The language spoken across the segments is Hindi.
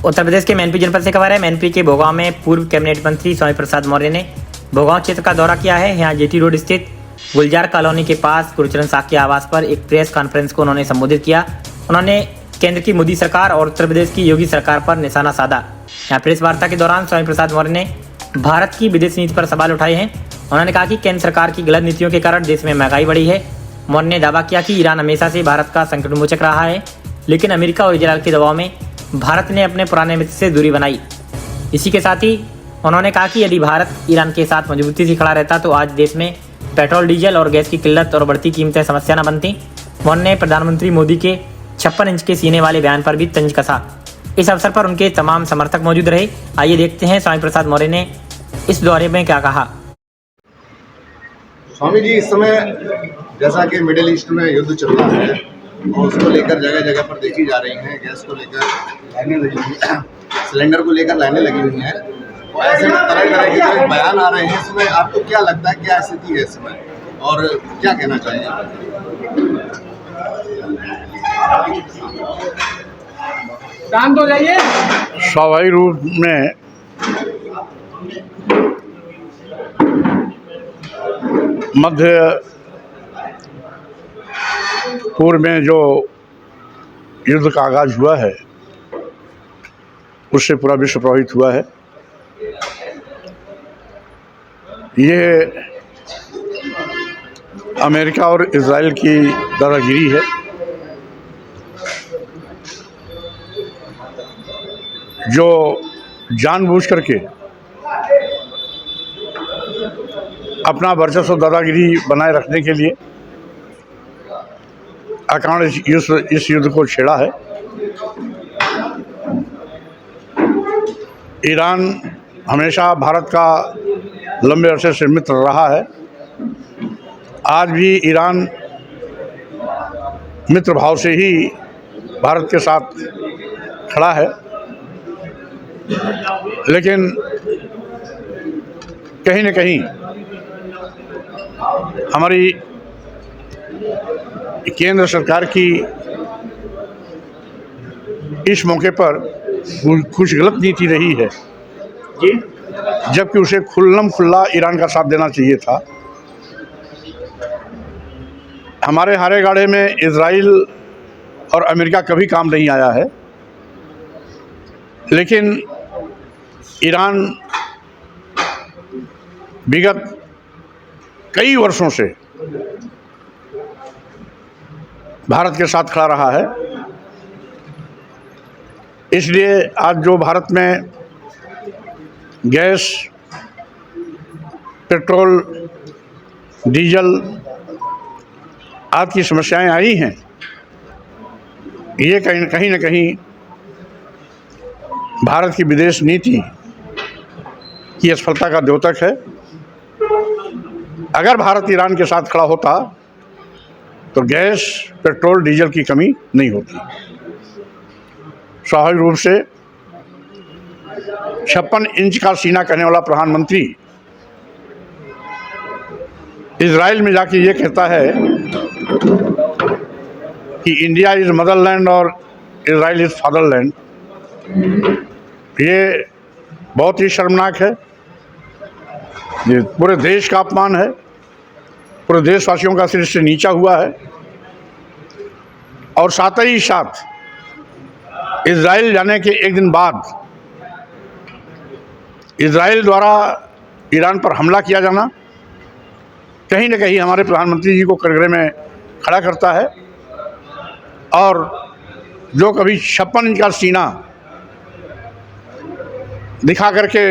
उत्तर प्रदेश के मैनपुरी जनपद से खबर है। मैनपुरी के भोगांव में पूर्व कैबिनेट मंत्री स्वामी प्रसाद मौर्य ने भोगांव क्षेत्र का दौरा किया है। यहाँ जेटी रोड स्थित गुलजार कॉलोनी के पास गुरुचरण साकी आवास पर एक प्रेस कॉन्फ्रेंस को उन्होंने संबोधित किया। उन्होंने केंद्र की मोदी सरकार और उत्तर प्रदेश की योगी सरकार पर निशाना साधा। यहाँ प्रेस वार्ता के दौरान स्वामी प्रसाद मौर्य ने भारत की विदेश नीति पर सवाल उठाए हैं। उन्होंने कहा कि केंद्र सरकार की गलत नीतियों के कारण देश में महंगाई बढ़ी है। मौर्य ने दावा किया कि ईरान हमेशा से भारत का संकट मोचक रहा है, लेकिन अमेरिका और इजरायल के दबाव में भारत ने अपने पुराने मित्र से दूरी बनाई। इसी के साथ ही उन्होंने कहा कि यदि भारत ईरान के साथ मजबूती से खड़ा रहता तो आज देश में पेट्रोल, डीजल और गैस की किल्लत और बढ़ती कीमतें समस्या न बनती। मौर्य ने प्रधानमंत्री मोदी के 56 इंच के सीने वाले बयान पर भी तंज कसा। इस अवसर पर उनके तमाम समर्थक मौजूद रहे। आइए देखते हैं स्वामी प्रसाद मौर्य ने इस दौरे में क्या कहा। स्वामी जी, इस समय जैसा कि मिडिल ईस्ट में युद्ध चल रहा है और उसको लेकर जगह जगह पर देखी जा रही हैं, गैस को लेकर लाइनें लगी हुई हैं, सिलेंडर को लेकर लाइनें लगी हुई हैं, तो ऐसे में तरह तरह के जो बयान आ रहे हैं, इसमें आपको क्या लगता है, क्या स्थिति है इसमें और क्या कहना चाहिए? शांत हो जाइए। स्वाभाविक रूप में मध्य पूर्व में जो युद्ध का आगाज हुआ है उससे पूरा विश्व प्रभावित हुआ है। ये अमेरिका और इजराइल की दादागिरी है। जो जानबूझ करके अपना वर्चस्व दादागिरी बनाए रखने के लिए अकारण इस युद्ध को छेड़ा है। ईरान हमेशा भारत का लंबे अरसे से मित्र रहा है। आज भी ईरान मित्र भाव से ही भारत के साथ खड़ा है, लेकिन कहीं न कहीं हमारी केंद्र सरकार की इस मौके पर कुछ गलत नीति रही है, जबकि उसे खुल्लम खुल्ला ईरान का साथ देना चाहिए था। हमारे हारे गाड़े में इजराइल और अमेरिका कभी काम नहीं आया है, लेकिन ईरान विगत कई वर्षों से भारत के साथ खड़ा रहा है। इसलिए आज जो भारत में गैस, पेट्रोल, डीजल आदि की समस्याएं आई हैं, ये कहीं न कहीं भारत की विदेश नीति की असफलता का द्योतक है। अगर भारत ईरान के साथ खड़ा होता तो गैस, पेट्रोल, डीजल की कमी नहीं होती। स्वाभाविक रूप से 56 इंच का सीना कहने वाला प्रधानमंत्री इजराइल में जाके ये कहता है कि इंडिया इज़ मदरलैंड और इजराइल इज़ फादरलैंड। ये बहुत ही शर्मनाक है। ये पूरे देश का अपमान है, पूरे देशवासियों का सिर से नीचा हुआ है। और साथ ही साथ इजराइल जाने के एक दिन बाद इजराइल द्वारा ईरान पर हमला किया जाना कहीं न कहीं हमारे प्रधानमंत्री जी को कटघरे में खड़ा करता है। और जो कभी 56 इंच का सीना दिखा करके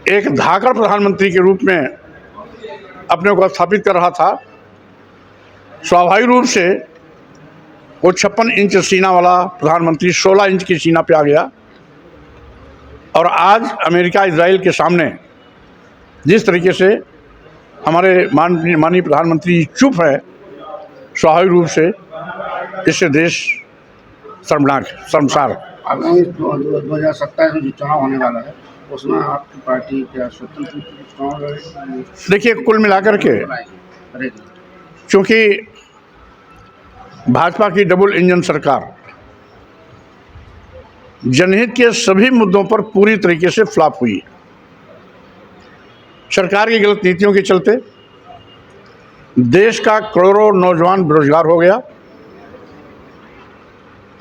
एक धाकड़ प्रधानमंत्री के रूप में अपने को स्थापित कर रहा था, स्वाभाविक रूप से वो 56 इंच सीना वाला प्रधानमंत्री 16 इंच की सीना पे आ गया। और आज अमेरिका इजराइल के सामने जिस तरीके से हमारे माननीय प्रधानमंत्री चुप है, स्वाभाविक रूप से इससे देश शर्मनाक है, शर्मसार। आगामी 2027 में जो चुनाव होने वाला है उसमें आपकी पार्टी क्या स्वतंत्र चुनाव लड़ेगी? देखिए, कुल मिलाकर के चूँकि भाजपा की डबल इंजन सरकार जनहित के सभी मुद्दों पर पूरी तरीके से फ्लॉप हुई। सरकार की गलत नीतियों के चलते देश का करोड़ों नौजवान बेरोजगार हो गया।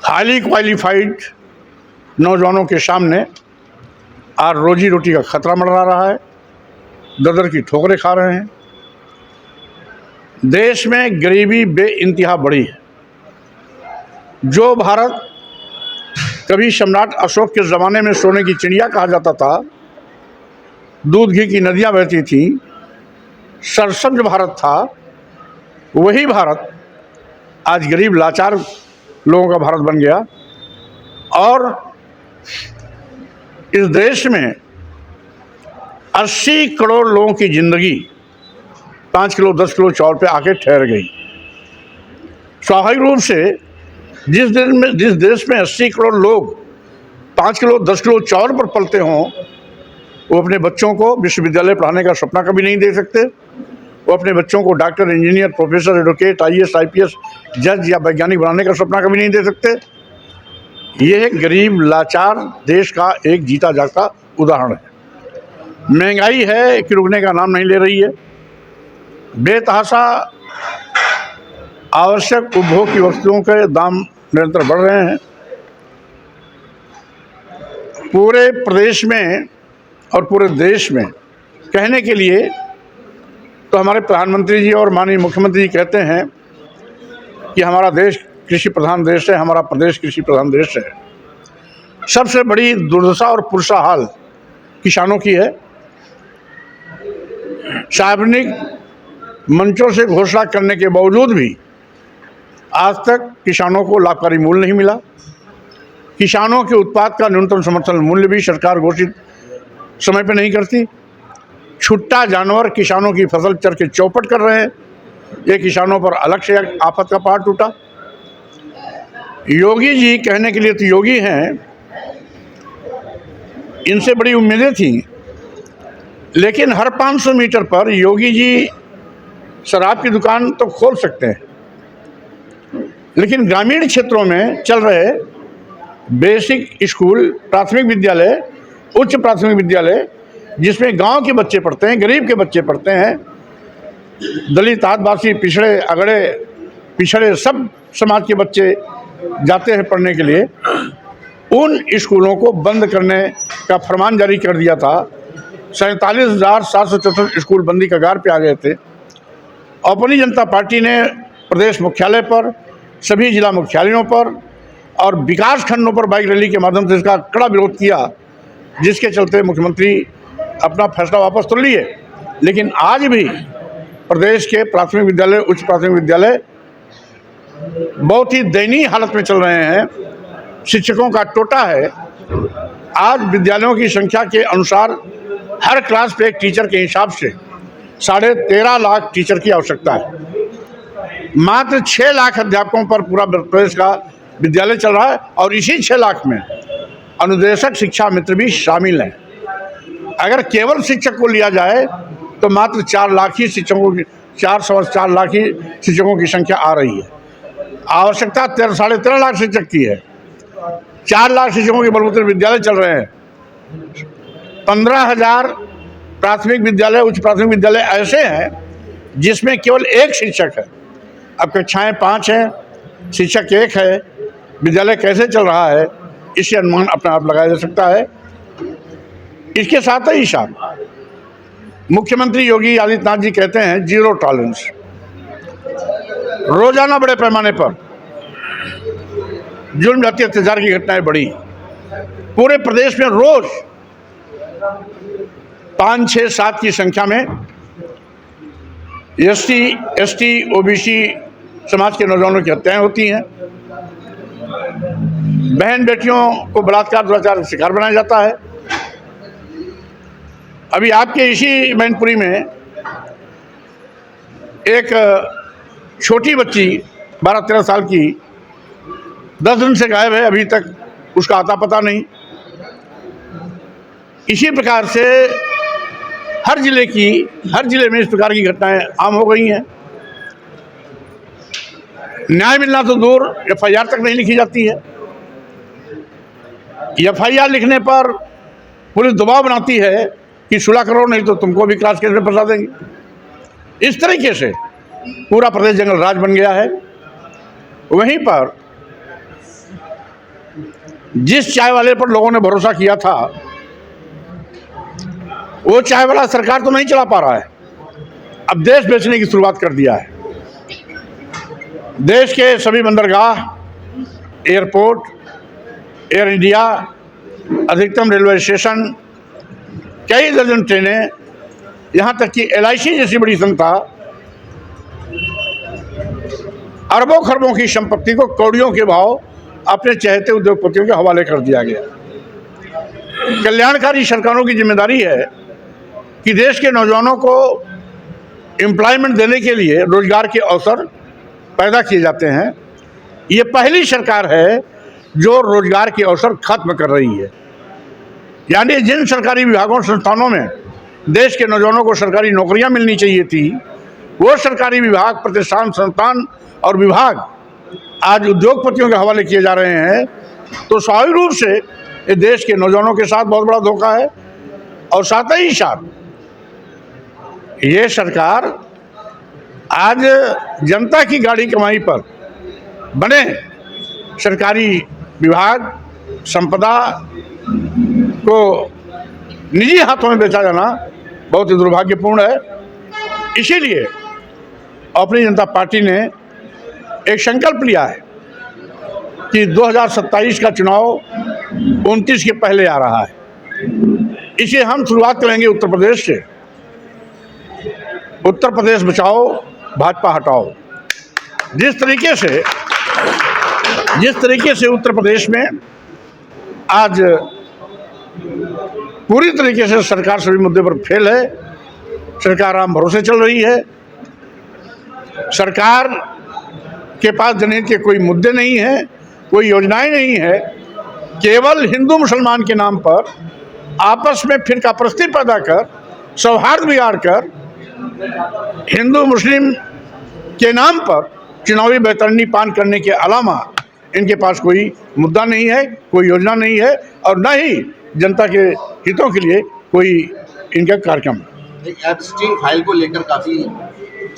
हाईली क्वालिफाइड नौजवानों के सामने आज रोजी रोटी का खतरा मंडरा रहा है, दर की ठोकरें खा रहे हैं। देश में गरीबी बेइंतहा बढ़ी है। जो भारत कभी सम्राट अशोक के ज़माने में सोने की चिड़िया कहा जाता था, दूध घी की नदियां बहती थी, सरसब्ज भारत था, वही भारत आज गरीब लाचार लोगों का भारत बन गया। और इस देश में 80 करोड़ लोगों की ज़िंदगी 5 किलो 10 किलो चावल पे आके ठहर गई। स्वाभाविक रूप से जिस देश में 80 करोड़ लोग 5 किलो 10 किलो चावल पर पलते हों, वो अपने बच्चों को विश्वविद्यालय पढ़ाने का सपना कभी नहीं दे सकते। वो अपने बच्चों को doctor, engineer, professor, advocate, IAS, IPS, जज या वैज्ञानिक बनाने का सपना कभी नहीं दे सकते। ये गरीब लाचार देश का एक जीता जागता उदाहरण है। महंगाई है कि रुकने का नाम नहीं ले रही है। बेतहाशा आवश्यक उपभोग की वस्तुओं के दाम निरंतर बढ़ रहे हैं। पूरे प्रदेश में और पूरे देश में कहने के लिए तो हमारे प्रधानमंत्री जी और माननीय मुख्यमंत्री जी कहते हैं कि हमारा देश कृषि प्रधान देश है, हमारा प्रदेश कृषि प्रधान देश है। सबसे बड़ी दुर्दशा और पुरसा हाल किसानों की है। सार्वजनिक मंचों से घोषणा करने के बावजूद भी आज तक किसानों को लाभकारी मूल्य नहीं मिला। किसानों के उत्पाद का न्यूनतम समर्थन मूल्य भी सरकार घोषित समय पर नहीं करती। छुट्टा जानवर किसानों की फसल चर के चौपट कर रहे हैं। ये किसानों पर अलग से आफत का पहाड़ टूटा। योगी जी कहने के लिए तो योगी हैं, इनसे बड़ी उम्मीदें थी, लेकिन हर 500 मीटर पर योगी जी शराब की दुकान तो खोल सकते हैं, लेकिन ग्रामीण क्षेत्रों में चल रहे बेसिक स्कूल, प्राथमिक विद्यालय, उच्च प्राथमिक विद्यालय, जिसमें गांव के बच्चे पढ़ते हैं, गरीब के बच्चे पढ़ते हैं, दलित, आदिवासी, पिछड़े, अगड़े, पिछड़े सब समाज के बच्चे जाते हैं पढ़ने के लिए, उन स्कूलों को बंद करने का फरमान जारी कर दिया था। 47,764 स्कूल बंदी कगार पे आ गए थे। अपनी जनता पार्टी ने प्रदेश मुख्यालय पर, सभी जिला मुख्यालयों पर और विकास खंडों पर बाइक रैली के माध्यम से इसका कड़ा विरोध किया, जिसके चलते मुख्यमंत्री अपना फैसला वापस तो लिए। लेकिन आज भी प्रदेश के प्राथमिक विद्यालय, उच्च प्राथमिक विद्यालय बहुत ही दयनीय हालत में चल रहे हैं। शिक्षकों का टोटा है। आज विद्यालयों की संख्या के अनुसार हर क्लास पे एक टीचर के हिसाब से 13.5 लाख टीचर की आवश्यकता है। मात्र 6 लाख अध्यापकों पर पूरा प्रदेश का विद्यालय चल रहा है, और इसी 6 लाख में अनुदेशक, शिक्षा मित्र भी शामिल हैं। अगर केवल शिक्षक को लिया जाए तो मात्र 4 लाख ही शिक्षकों की 4.25 लाख ही शिक्षकों की संख्या आ रही है। आवश्यकता 13.5 लाख शिक्षक की है। 4 लाख शिक्षकों के बलबूते विद्यालय चल रहे हैं। 15,000 प्राथमिक विद्यालय, उच्च प्राथमिक विद्यालय ऐसे हैं जिसमें केवल एक शिक्षक है। अब कक्षाएं 5 हैं, शिक्षक 1 है। विद्यालय कैसे चल रहा है, इससे अनुमान अपने आप लगाया जा सकता है। इसके साथ ही साथ मुख्यमंत्री योगी आदित्यनाथ जी कहते हैं जीरो टॉलरेंस। रोजाना बड़े पैमाने पर जुल्म, जाति, अत्याचार की घटनाएं बढ़ी। पूरे प्रदेश में रोज 5, 6, 7 की संख्या में ST, OBC समाज के नौजवानों की हत्याएं होती हैं। बहन बेटियों को बलात्कार, दुराचार का शिकार बनाया जाता है। अभी आपके इसी मैनपुरी में एक छोटी बच्ची 12-13 साल की 10 दिन से गायब है, अभी तक उसका आता पता नहीं। इसी प्रकार से हर जिले में इस प्रकार की घटनाएं आम हो गई हैं। न्याय मिलना तो दूर, FIR तक नहीं लिखी जाती है। FIR लिखने पर पुलिस दबाव बनाती है कि सुलह करो, नहीं तो तुमको भी क्रास केस में फंसा देंगे। इस तरीके से पूरा प्रदेश जंगल राज बन गया है। वहीं पर जिस चाय वाले पर लोगों ने भरोसा किया था, वो चाय वाला सरकार तो नहीं चला पा रहा है, अब देश बेचने की शुरुआत कर दिया है। देश के सभी बंदरगाह, एयरपोर्ट, एयर इंडिया, अधिकतम रेलवे स्टेशन, कई दर्जन ट्रेनें, यहाँ तक कि LIC जैसी बड़ी संस्था अरबों खरबों की संपत्ति को कौड़ियों के भाव अपने चहेते उद्योगपतियों के हवाले कर दिया गया। कल्याणकारी सरकारों की जिम्मेदारी है कि देश के नौजवानों को एम्प्लॉयमेंट देने के लिए रोजगार के अवसर पैदा किए जाते हैं। ये पहली सरकार है जो रोजगार के अवसर खत्म कर रही है। यानी जिन सरकारी विभागों संस्थानों में देश के नौजवानों को सरकारी नौकरियां मिलनी चाहिए थी, वो सरकारी विभाग, प्रतिष्ठान, संस्थान और विभाग आज उद्योगपतियों के हवाले किए जा रहे हैं। तो स्वाभाविक रूप से ये देश के नौजवानों के साथ बहुत बड़ा धोखा है। और साथ ही साथ ये सरकार आज जनता की गाड़ी कमाई पर बने सरकारी विभाग, संपदा को निजी हाथों में बेचा जाना बहुत ही दुर्भाग्यपूर्ण है। इसीलिए अपनी जनता पार्टी ने एक संकल्प लिया है कि 2027 का चुनाव 29 के पहले आ रहा है। इसे हम शुरुआत करेंगे उत्तर प्रदेश से। उत्तर प्रदेश बचाओ, भाजपा हटाओ। जिस तरीके से उत्तर प्रदेश में आज पूरी तरीके से सरकार सभी मुद्दे पर फेल है, सरकार आम भरोसे चल रही है, सरकार के पास जनहित के कोई मुद्दे नहीं है, कोई योजनाएं नहीं है, केवल हिंदू मुसलमान के नाम पर आपस में फिरकापरस्ती पैदा कर, सौहार्द बिगाड़ कर, हिंदू मुस्लिम के नाम पर चुनावी बेतरनी पान करने के अलावा इनके पास कोई मुद्दा नहीं है, कोई योजना नहीं है और न ही जनता के हितों के लिए कोई इनका कार्यक्रम। एप्स्टीन फाइल को लेकर काफ़ी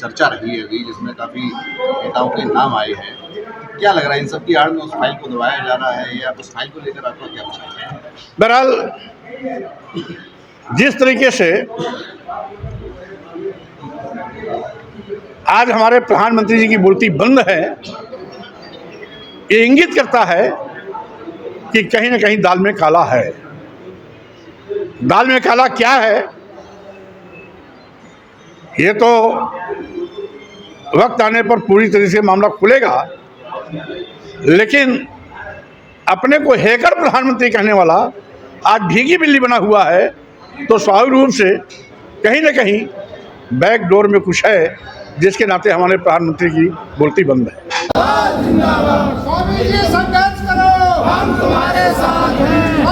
चर्चा रही है अभी, जिसमें काफ़ी नेताओं के नाम आए हैं। क्या लग रहा है इन सब की आड़ में उस फाइल को दबाया जा रहा है या उस फाइल को लेकर आपका क्या विचार है? बहरहाल जिस तरीके से आज हमारे प्रधानमंत्री जी की बोलती बंद है, ये इंगित करता है कि कहीं ना कहीं दाल में काला है। दाल में काला क्या है, ये तो वक्त आने पर पूरी तरह से मामला खुलेगा। लेकिन अपने को हैकर प्रधानमंत्री कहने वाला आज भीगी बिल्ली बना हुआ है, तो स्वाभाविक रूप से कहीं ना कहीं बैक डोर में कुछ है, जिसके नाते हमारे प्रधानमंत्री की बोलती बंद है। स्वामी जी संघर्ष करो, हम तुम्हारे साथ हैं।